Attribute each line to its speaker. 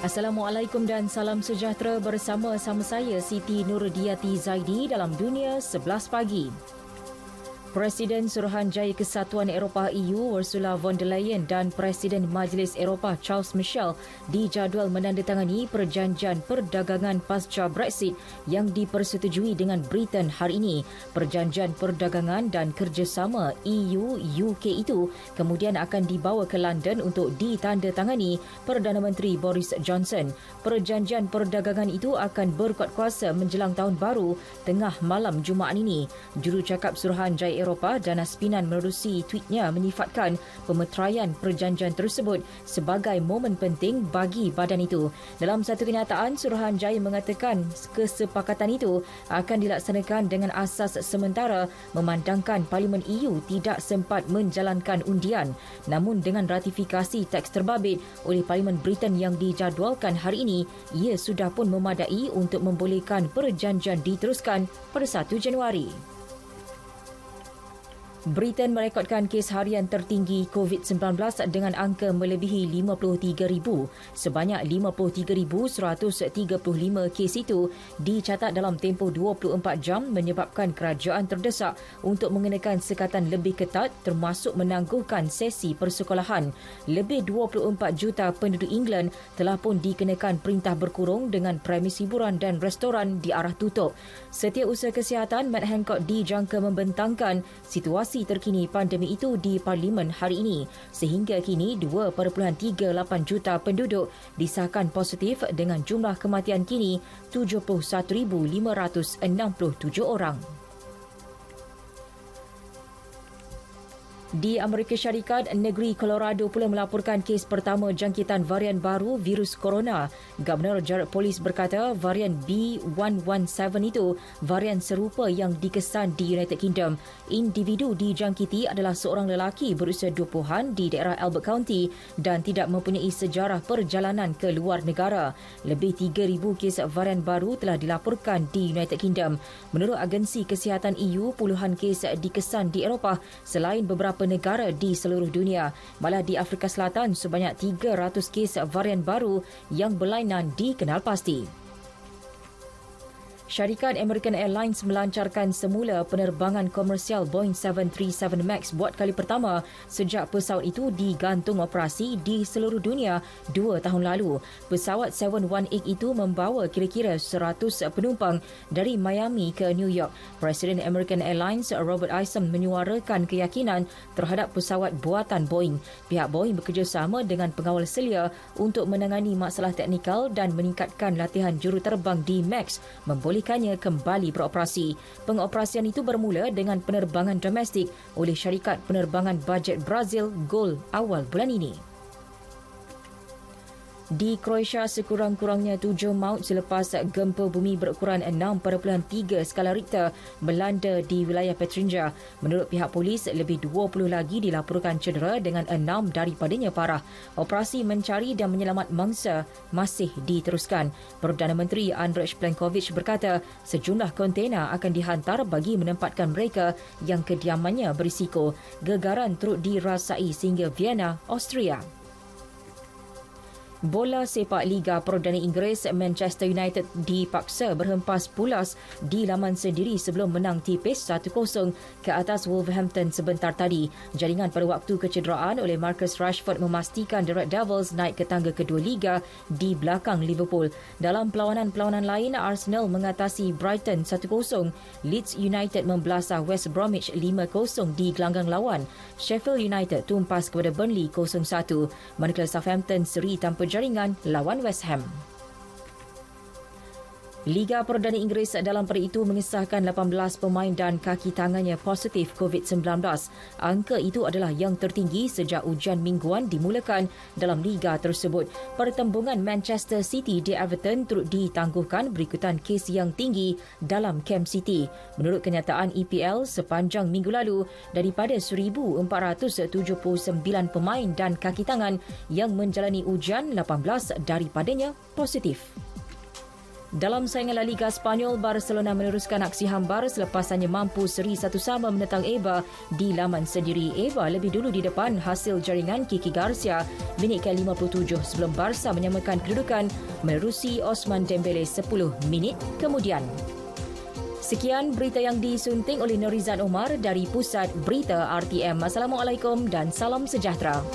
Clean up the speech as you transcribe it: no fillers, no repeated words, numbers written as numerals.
Speaker 1: Assalamualaikum dan salam sejahtera bersama-sama saya Siti Nurdiati Zaidi dalam Dunia 11 Pagi. Presiden Suruhanjaya Kesatuan Eropah EU Ursula von der Leyen dan Presiden Majlis Eropah Charles Michel dijadual menandatangani perjanjian perdagangan pasca Brexit yang dipersetujui dengan Britain hari ini. Perjanjian perdagangan dan kerjasama EU-UK itu kemudian akan dibawa ke London untuk ditandatangani Perdana Menteri Boris Johnson. Perjanjian perdagangan itu akan berkuat kuasa menjelang tahun baru tengah malam Jumaat ini. Jurucakap Suruhanjaya Eropah Dana Spinan menerusi tweetnya menyifatkan pemeteraian perjanjian tersebut sebagai momen penting bagi badan itu. Dalam satu kenyataan, Suruhanjaya mengatakan kesepakatan itu akan dilaksanakan dengan asas sementara memandangkan Parlimen EU tidak sempat menjalankan undian. Namun dengan ratifikasi teks terbabit oleh Parlimen Britain yang dijadualkan hari ini, ia sudah pun memadai untuk membolehkan perjanjian diteruskan pada 1 Januari. Britain merekodkan kes harian tertinggi COVID-19 dengan angka melebihi 53,000. Sebanyak 53,135 kes itu dicatat dalam tempoh 24 jam menyebabkan kerajaan terdesak untuk mengenakan sekatan lebih ketat termasuk menangguhkan sesi persekolahan. Lebih 24 juta penduduk England telah pun dikenakan perintah berkurung dengan premis hiburan dan restoran diarah tutup. Setiausaha Kesihatan Matt Hancock dijangka membentangkan situasi terkini pandemik itu di Parlimen hari ini. Sehingga kini 2.38 juta penduduk disahkan positif dengan jumlah kematian kini 71,567 orang. Di Amerika Syarikat, negeri Colorado pula melaporkan kes pertama jangkitan varian baru virus corona. Gubernur Jared Polis berkata varian B117 itu varian serupa yang dikesan di United Kingdom. Individu dijangkiti adalah seorang lelaki berusia 20-an di daerah Albert County dan tidak mempunyai sejarah perjalanan ke luar negara. Lebih 3,000 kes varian baru telah dilaporkan di United Kingdom. Menurut Agensi Kesihatan EU, puluhan kes dikesan di Eropah selain beberapa negara di seluruh dunia. Malah di Afrika Selatan sebanyak 300 kes varian baru yang berlainan dikenal pasti. Syarikat American Airlines melancarkan semula penerbangan komersial Boeing 737 MAX buat kali pertama sejak pesawat itu digantung operasi di seluruh dunia 2 tahun lalu. Pesawat 718 itu membawa kira-kira 100 penumpang dari Miami ke New York. Presiden American Airlines Robert Isom menyuarakan keyakinan terhadap pesawat buatan Boeing. Pihak Boeing bekerjasama dengan pengawal selia untuk menangani masalah teknikal dan meningkatkan latihan juruterbang di MAX membolehkannya kembali beroperasi. Pengoperasian itu bermula dengan penerbangan domestik oleh syarikat penerbangan bajet Brazil GOL awal bulan ini. Di Croatia, sekurang-kurangnya 7 maut selepas gempa bumi berukuran 6.3 skala Richter melanda di wilayah Petrinja. Menurut pihak polis, lebih 20 lagi dilaporkan cedera dengan 6 daripadanya parah. Operasi mencari dan menyelamat mangsa masih diteruskan. Perdana Menteri Andrej Plenković berkata sejumlah kontena akan dihantar bagi menempatkan mereka yang kediamannya berisiko. Gegaran turut dirasai sehingga Vienna, Austria. Bola sepak Liga Perdana Inggeris, Manchester United dipaksa berhempas pulas di laman sendiri sebelum menang tipis 1-0 ke atas Wolverhampton sebentar tadi. Jaringan pada waktu kecederaan oleh Marcus Rashford memastikan The Red Devils naik ke tangga kedua Liga di belakang Liverpool. Dalam perlawanan-perlawanan lain, Arsenal mengatasi Brighton 1-0. Leeds United membelasah West Bromwich 5-0 di gelanggang lawan. Sheffield United tumpas kepada Burnley 0-1. Manakala Southampton seri tanpa jaringan lawan West Ham. Liga Perdana Inggeris dalam pada itu mengesahkan 18 pemain dan kaki tangannya positif COVID-19. Angka itu adalah yang tertinggi sejak ujian mingguan dimulakan dalam liga tersebut. Pertembungan Manchester City di Everton turut ditangguhkan berikutan kes yang tinggi dalam Camp City. Menurut kenyataan EPL, sepanjang minggu lalu, daripada 1,479 pemain dan kaki tangan yang menjalani ujian, 18 daripadanya positif. Dalam saingan La Liga Spanyol, Barcelona meneruskan aksi hambar selepas hanya mampu seri 1-1 menentang Eibar di laman sendiri. Eibar lebih dulu di depan hasil jaringan Kiki Garcia minit ke-57 sebelum Barca menyamakan kedudukan menerusi Osman Dembele 10 minit kemudian. Sekian berita yang disunting oleh Norizan Omar dari Pusat Berita RTM. Assalamualaikum dan salam sejahtera.